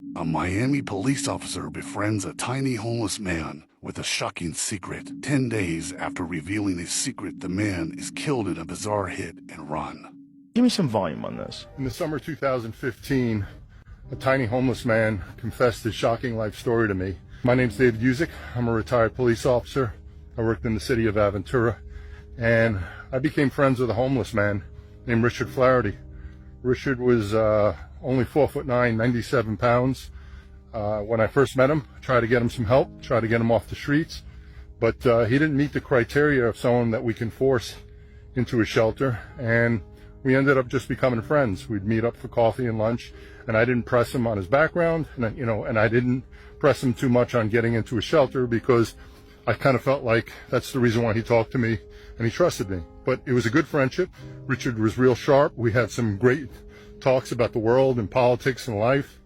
A Miami police officer befriends a tiny homeless man with a shocking secret. 10 days after revealing his secret, the man is killed in a bizarre hit and run. Give me some volume on this. In the summer 2015, a tiny homeless man confessed his shocking life story to me. My name's David Usick. I'm a retired police officer. I worked in the city of Aventura, and I became friends with a homeless man named Richard Flaherty. Richard was only 4'9", 97 pounds. When I first met him, I tried to get him some help, tried to get him off the streets, but he didn't meet the criteria of someone that we can force into a shelter, and we ended up just becoming friends. We'd meet up for coffee and lunch, and I didn't press him on his background, and I didn't press him too much on getting into a shelter because I kind of felt like that's the reason why he talked to me and he trusted me. But it was a good friendship. Richard was real sharp. We had some great talks about the world and politics and life.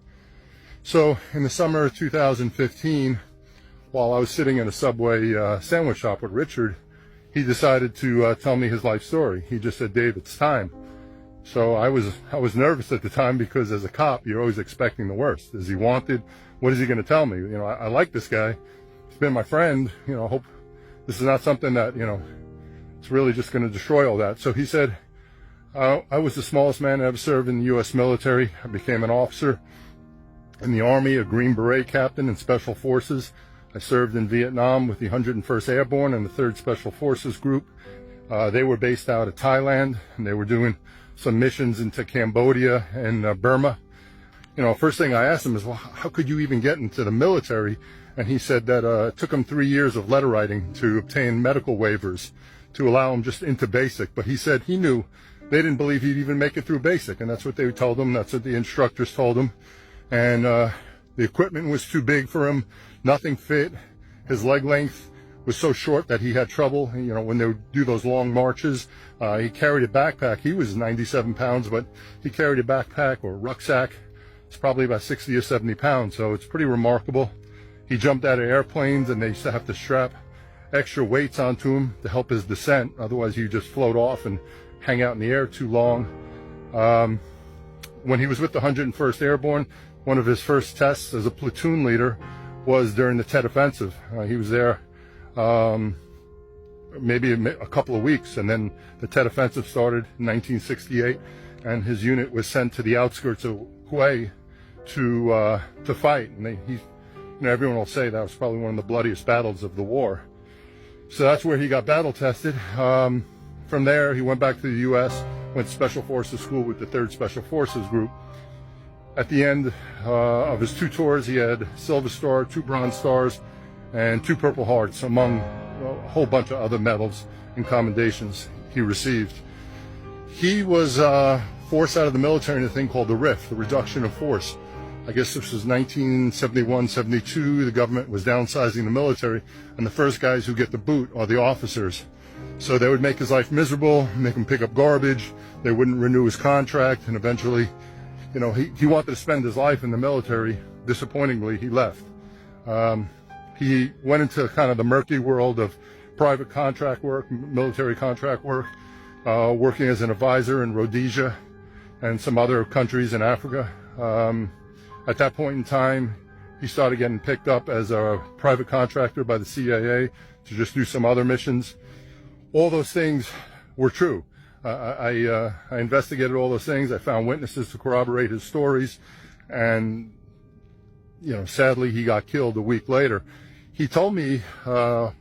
So in the summer of 2015, while I was sitting in a Subway sandwich shop with Richard, he decided to tell me his life story. He just said, "Dave, it's time." So I was nervous at the time because as a cop, you're always expecting the worst. Is he wanted? What is he going to tell me? I like this guy. He's been my friend. I hope this is not something that, it's really just going to destroy all that. So he said, I was the smallest man to ever serve in the U.S. military. I became an officer in the Army, a Green Beret captain in Special Forces. I served in Vietnam with the 101st Airborne and the 3rd Special Forces Group. They were based out of Thailand, and they were doing some missions into Cambodia and Burma. First thing I asked him is, well, how could you even get into the military? And he said that it took him 3 years of letter writing to obtain medical waivers to allow him just into basic. But he said he knew they didn't believe he'd even make it through basic, and that's what they told him. That's what the instructors told him. And the equipment was too big for him. Nothing fit. His leg length was so short that he had trouble, when they would do those long marches. He carried a backpack. He was 97 pounds, but he carried a backpack or rucksack. It's probably about 60 or 70 pounds, so it's pretty remarkable. He jumped out of airplanes, and they used to have to strap extra weights onto him to help his descent. Otherwise, he'd just float off and hang out in the air too long. When he was with the 101st Airborne, one of his first tests as a platoon leader was during the Tet Offensive. He was there maybe a couple of weeks, and then the Tet Offensive started in 1968, and his unit was sent to the outskirts of Hue to fight. And everyone will say that was probably one of the bloodiest battles of the war. So that's where he got battle tested. From there, he went back to the U.S., went to Special Forces School with the 3rd Special Forces Group. At the end of his 2 tours, he had Silver Star, 2 Bronze Stars, and 2 Purple Hearts, among a whole bunch of other medals and commendations he received. He was forced out of the military in a thing called the RIF, the Reduction of Force. I guess this was 1971-72. The government was downsizing the military, and the first guys who get the boot are the officers. So they would make his life miserable, make him pick up garbage. They wouldn't renew his contract, and eventually, he wanted to spend his life in the military. Disappointingly, he left. He went into kind of the murky world of private contract work, military contract work, working as an advisor in Rhodesia and some other countries in Africa. At that point in time, he started getting picked up as a private contractor by the CIA to just do some other missions. All those things were true. I investigated all those things. I found witnesses to corroborate his stories, and sadly, he got killed a week later. He told me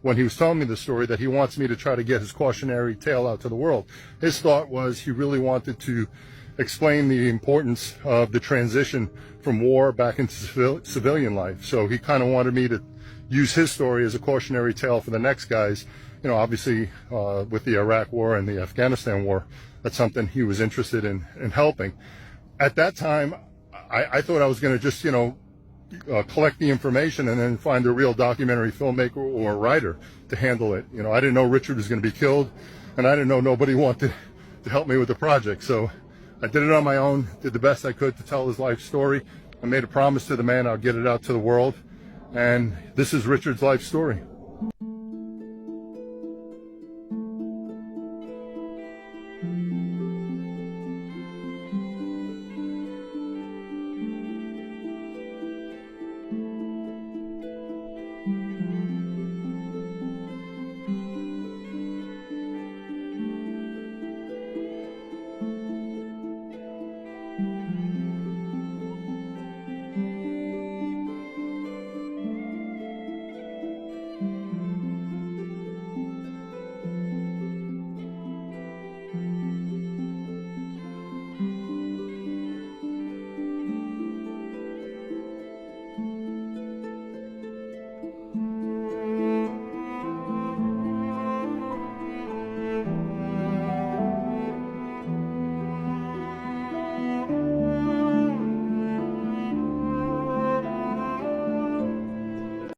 when he was telling me the story that he wants me to try to get his cautionary tale out to the world. His thought was he really wanted to explain the importance of the transition from war back into civilian life. So he kind of wanted me to use his story as a cautionary tale for the next guys. Obviously with the Iraq War and the Afghanistan War, that's something he was interested in helping. At that time, I thought I was going to just, collect the information and then find a real documentary filmmaker or writer to handle it. I didn't know Richard was going to be killed, and I didn't know nobody wanted to help me with the project. So I did it on my own, did the best I could to tell his life story. I made a promise to the man I'll get it out to the world, and this is Richard's life story.